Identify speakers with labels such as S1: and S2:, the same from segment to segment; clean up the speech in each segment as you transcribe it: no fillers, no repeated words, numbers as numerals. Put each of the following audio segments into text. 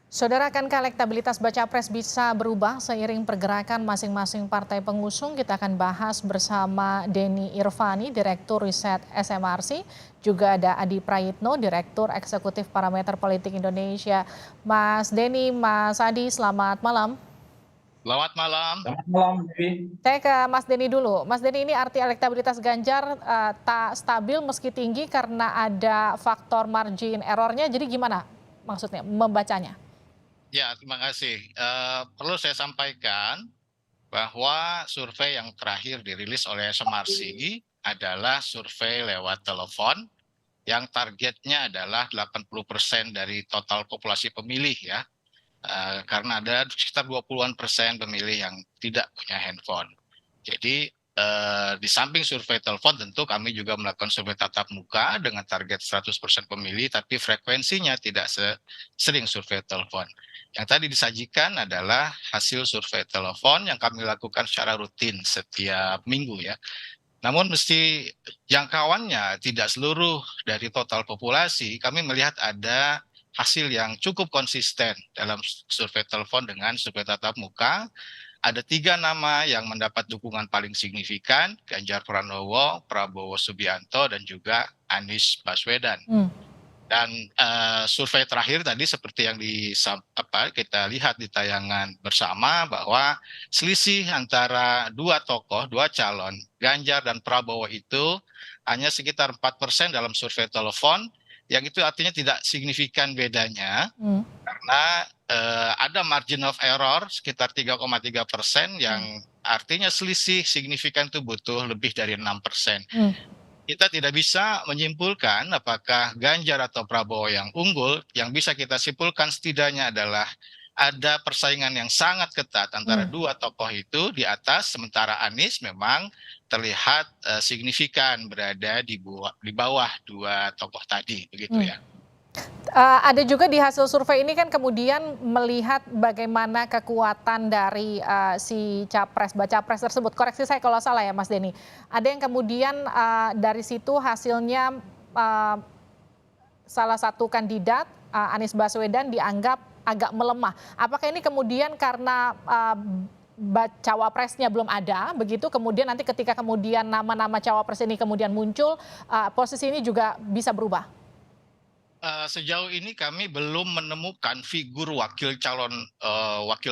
S1: Saudara, akankah elektabilitas baca pres bisa berubah seiring pergerakan masing-masing partai pengusung? Kita akan bahas bersama Denny Irvani, Direktur Riset SMRC. Juga ada Adi Prayitno, Direktur Eksekutif Parameter Politik Indonesia. Mas Denny, Mas Adi, selamat malam.
S2: Selamat malam.
S3: Selamat malam, Dewi.
S1: Saya ke Mas Denny dulu. Mas Denny, ini arti elektabilitas Ganjar tak stabil meski tinggi karena ada faktor margin errornya. Jadi gimana maksudnya membacanya?
S2: Ya, terima kasih. Perlu saya sampaikan bahwa survei yang terakhir dirilis oleh SMRC adalah survei lewat telepon yang targetnya adalah 80% dari total populasi pemilih ya. Karena ada sekitar 20-an% pemilih yang tidak punya handphone. Jadi di samping survei telepon tentu kami juga melakukan survei tatap muka dengan target 100% pemilih, tapi frekuensinya tidak sering survei telepon. Yang tadi disajikan adalah hasil survei telepon yang kami lakukan secara rutin setiap minggu ya. Namun mesti jangkauannya tidak seluruh dari total populasi, kami melihat ada hasil yang cukup konsisten dalam survei telepon dengan survei tatap muka. Ada 3 nama yang mendapat dukungan paling signifikan, Ganjar Pranowo, Prabowo Subianto, dan juga Anies Baswedan. Dan survei terakhir tadi seperti yang kita lihat di tayangan bersama bahwa selisih antara dua tokoh, dua calon, Ganjar dan Prabowo itu hanya sekitar 4% dalam survei telepon, yang itu artinya tidak signifikan bedanya. Karena ada margin of error sekitar 3,3% yang artinya selisih signifikan itu butuh lebih dari 6%. Kita tidak bisa menyimpulkan apakah Ganjar atau Prabowo yang unggul. Yang bisa kita simpulkan setidaknya adalah ada persaingan yang sangat ketat antara dua tokoh itu di atas, sementara Anies memang terlihat signifikan berada di bawah dua tokoh tadi, begitu ya.
S1: Ada juga di hasil survei ini kan kemudian melihat bagaimana kekuatan dari si baca pres tersebut. Koreksi saya kalau salah ya Mas Denny. Ada yang kemudian dari situ hasilnya salah satu kandidat Anies Baswedan dianggap agak melemah. Apakah ini kemudian karena cawapresnya belum ada, begitu kemudian nanti ketika kemudian nama-nama cawapres ini kemudian muncul, posisi ini juga bisa berubah?
S2: Sejauh ini kami belum menemukan figur wakil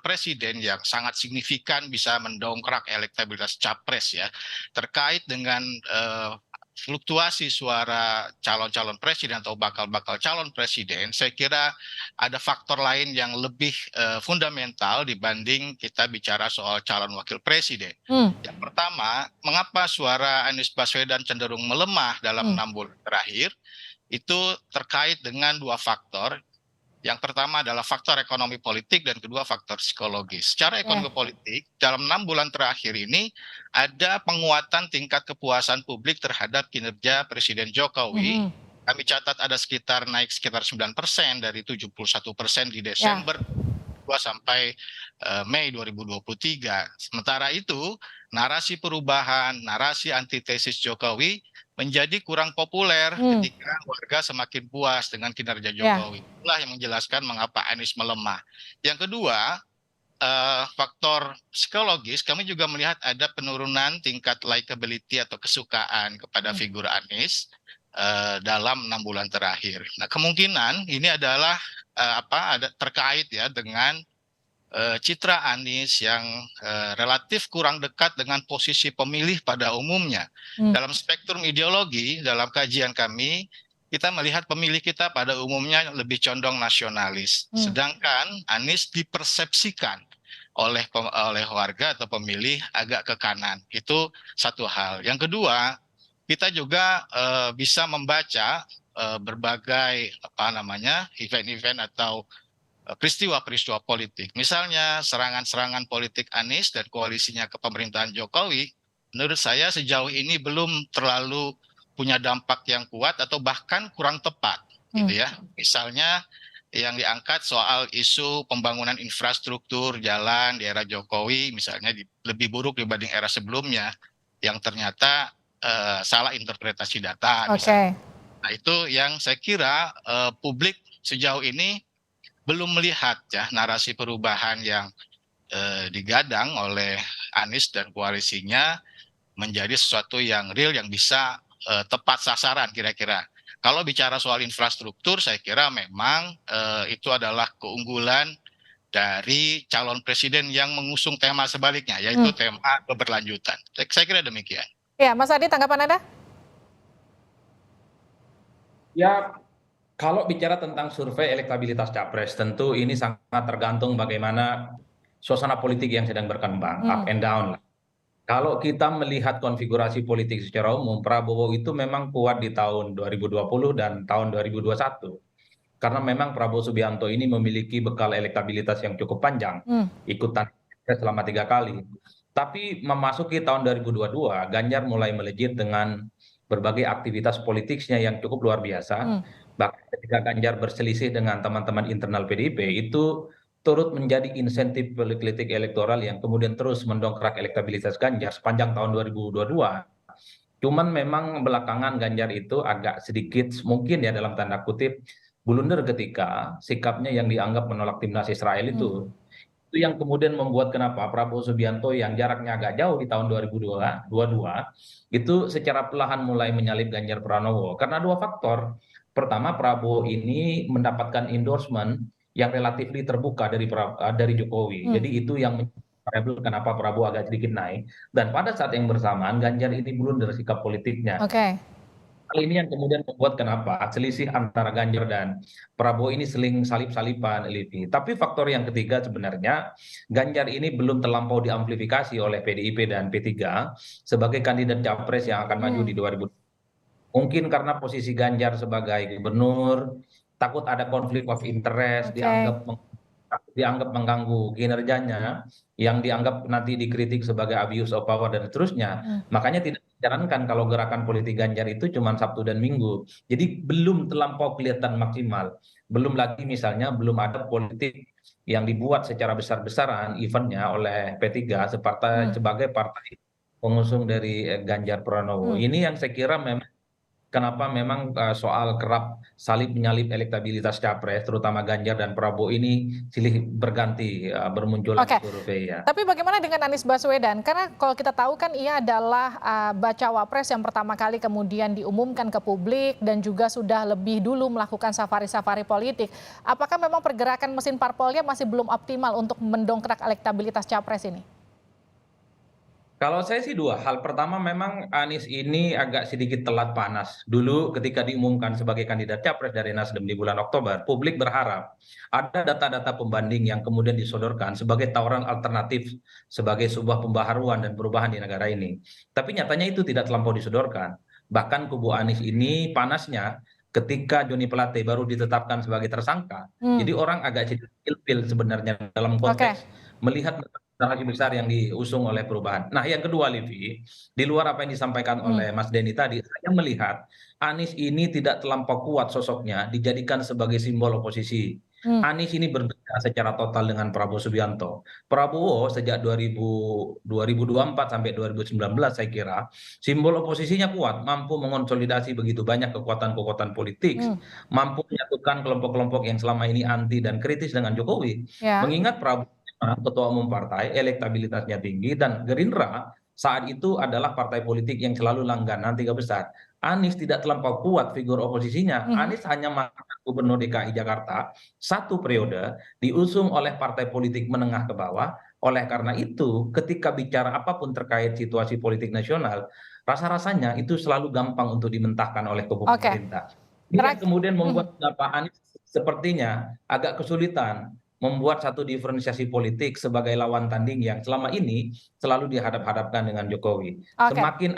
S2: presiden yang sangat signifikan bisa mendongkrak elektabilitas capres ya, terkait dengan fluktuasi suara calon-calon presiden atau bakal calon presiden. Saya kira ada faktor lain yang lebih fundamental dibanding kita bicara soal calon wakil presiden. Yang pertama, mengapa suara Anies Baswedan cenderung melemah dalam 6 bulan terakhir? Itu terkait dengan dua faktor. Yang pertama adalah faktor ekonomi politik dan kedua faktor psikologis. Secara ekonomi politik, dalam 6 bulan terakhir ini ada penguatan tingkat kepuasan publik terhadap kinerja Presiden Jokowi. Kami catat ada naik sekitar 9% dari 71% di Desember 2022 sampai Mei 2023. Sementara itu, narasi perubahan, narasi antitesis Jokowi menjadi kurang populer ketika warga semakin puas dengan kinerja Jokowi. Itulah yang menjelaskan mengapa Anies melemah. Yang kedua, faktor psikologis, kami juga melihat ada penurunan tingkat likability atau kesukaan kepada figur Anies dalam 6 bulan terakhir. Nah, kemungkinan ini adalah ada terkait ya dengan citra Anies yang relatif kurang dekat dengan posisi pemilih pada umumnya. Dalam spektrum ideologi, dalam kajian kami, kita melihat pemilih kita pada umumnya lebih condong nasionalis. Sedangkan Anies dipersepsikan oleh warga atau pemilih agak ke kanan. Itu satu hal. Yang kedua, kita juga bisa membaca berbagai event-event atau peristiwa-peristiwa politik. Misalnya serangan-serangan politik Anies dan koalisinya ke pemerintahan Jokowi, menurut saya sejauh ini belum terlalu punya dampak yang kuat atau bahkan kurang tepat, gitu ya. Misalnya yang diangkat soal isu pembangunan infrastruktur jalan di era Jokowi, misalnya lebih buruk dibanding era sebelumnya, yang ternyata salah interpretasi data. Misalnya. Nah, itu yang saya kira publik sejauh ini belum melihat ya narasi perubahan yang digadang oleh Anies dan koalisinya menjadi sesuatu yang real yang bisa tepat sasaran kira-kira. Kalau bicara soal infrastruktur, saya kira memang itu adalah keunggulan dari calon presiden yang mengusung tema sebaliknya, yaitu tema keberlanjutan. Saya kira demikian.
S1: Ya, Mas Adi, tanggapan Anda?
S3: Ya, kalau bicara tentang survei elektabilitas capres, tentu ini sangat tergantung bagaimana suasana politik yang sedang berkembang, up and down. Kalau kita melihat konfigurasi politik secara umum, Prabowo itu memang kuat di tahun 2020 dan tahun 2021. Karena memang Prabowo Subianto ini memiliki bekal elektabilitas yang cukup panjang, ikutan selama 3 kali. Tapi memasuki tahun 2022, Ganjar mulai melejit dengan berbagai aktivitas politiknya yang cukup luar biasa. Bahkan ketika Ganjar berselisih dengan teman-teman internal PDIP, itu turut menjadi insentif politik elektoral yang kemudian terus mendongkrak elektabilitas Ganjar sepanjang tahun 2022. Cuman memang belakangan Ganjar itu agak sedikit mungkin ya dalam tanda kutip blunder ketika sikapnya yang dianggap menolak timnas Israel itu yang kemudian membuat kenapa Prabowo Subianto yang jaraknya agak jauh di tahun 2022 itu secara perlahan mulai menyalip Ganjar Pranowo karena dua faktor. Pertama, Prabowo ini mendapatkan endorsement yang relatif terbuka dari Jokowi. Jadi itu yang variabel kenapa Prabowo agak sedikit naik. Dan pada saat yang bersamaan Ganjar ini blunder sikap politiknya. Hal ini yang kemudian membuat kenapa selisih antara Ganjar dan Prabowo ini seling salip-salipan, Livi. Tapi faktor yang ketiga sebenarnya Ganjar ini belum terlampau diamplifikasi oleh PDIP dan P3 sebagai kandidat capres yang akan maju di 2020. Mungkin karena posisi Ganjar sebagai gubernur, takut ada konflik of interest, dianggap mengganggu kinerjanya, yang dianggap nanti dikritik sebagai abuse of power dan seterusnya. Makanya tidak dijalankan kalau gerakan politik Ganjar itu cuma Sabtu dan Minggu. Jadi belum terlampau kelihatan maksimal. Belum lagi misalnya belum ada politik yang dibuat secara besar-besaran eventnya oleh P3 sebagai partai pengusung dari Ganjar Pranowo. Ini yang saya kira memang kenapa memang soal kerap salib menyalip elektabilitas capres, terutama Ganjar dan Prabowo ini silih berganti bermunculan survei ya.
S1: Tapi bagaimana dengan Anies Baswedan? Karena kalau kita tahu kan ia adalah bacawa pres yang pertama kali kemudian diumumkan ke publik dan juga sudah lebih dulu melakukan safari-safari politik. Apakah memang pergerakan mesin parpolnya masih belum optimal untuk mendongkrak elektabilitas capres ini?
S3: Kalau saya sih dua hal. Pertama memang Anies ini agak sedikit telat panas. Dulu ketika diumumkan sebagai kandidat capres dari Nasdem di bulan Oktober, publik berharap ada data-data pembanding yang kemudian disodorkan sebagai tawaran alternatif sebagai sebuah pembaharuan dan perubahan di negara ini. Tapi nyatanya itu tidak terlampau disodorkan. Bahkan kubu Anies ini panasnya ketika Joni Plate baru ditetapkan sebagai tersangka. Jadi orang agak sedikit ilfil sebenarnya dalam konteks melihat narasi besar yang diusung oleh perubahan. Nah, yang kedua, Livi, di luar apa yang disampaikan oleh Mas Denny tadi, saya melihat Anies ini tidak terlampau kuat sosoknya dijadikan sebagai simbol oposisi. Anies ini berbeda secara total dengan Prabowo Subianto. Prabowo sejak 2024 sampai 2019 saya kira simbol oposisinya kuat, mampu mengonsolidasi begitu banyak kekuatan-kekuatan politik, mampu menyatukan kelompok-kelompok yang selama ini anti dan kritis dengan Jokowi. Mengingat Prabowo ketua umum partai, elektabilitasnya tinggi, dan Gerindra saat itu adalah partai politik yang selalu langganan tiga besar. Anies tidak terlampau kuat figur oposisinya. Anies hanya mantan gubernur DKI Jakarta satu periode diusung oleh partai politik menengah ke bawah. Oleh karena itu, ketika bicara apapun terkait situasi politik nasional, rasa-rasanya itu selalu gampang untuk dimentahkan oleh kubu pemerintah. Ini kemudian membuat Pak Anies sepertinya agak kesulitan membuat satu diferensiasi politik sebagai lawan tanding yang selama ini selalu dihadap-hadapkan dengan Jokowi. Semakin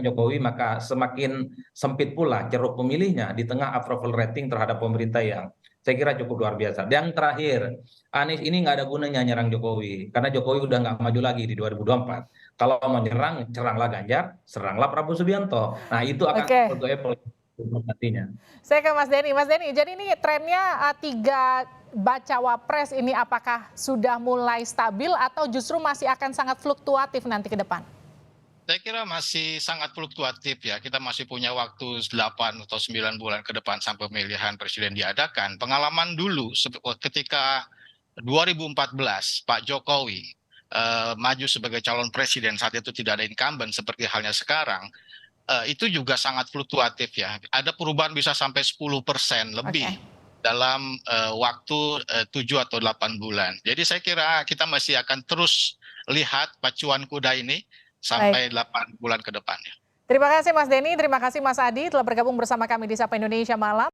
S3: Jokowi maka semakin sempit pula ceruk pemilihnya di tengah approval rating terhadap pemerintah yang saya kira cukup luar biasa. Yang terakhir, Anies ini nggak ada gunanya nyerang Jokowi karena Jokowi udah nggak maju lagi di 2024. Kalau mau nyerang, seranglah Ganjar, seranglah Prabowo Subianto. Nah itu akan nantinya.
S1: Saya ke Mas Denny. Mas Denny, jadi ini trennya tiga bacawa pres ini apakah sudah mulai stabil atau justru masih akan sangat fluktuatif nanti ke depan?
S2: Saya kira masih sangat fluktuatif ya. Kita masih punya waktu 8 atau 9 bulan ke depan sampai pemilihan presiden diadakan. Pengalaman dulu ketika 2014 Pak Jokowi maju sebagai calon presiden, saat itu tidak ada incumbent seperti halnya sekarang, itu juga sangat fluktuatif ya. Ada perubahan bisa sampai 10% lebih dalam waktu 7 atau 8 bulan. Jadi saya kira kita masih akan terus lihat pacuan kuda ini sampai 8 bulan ke depannya.
S1: Terima kasih Mas Denny, terima kasih Mas Adi telah bergabung bersama kami di Sapa Indonesia Malam.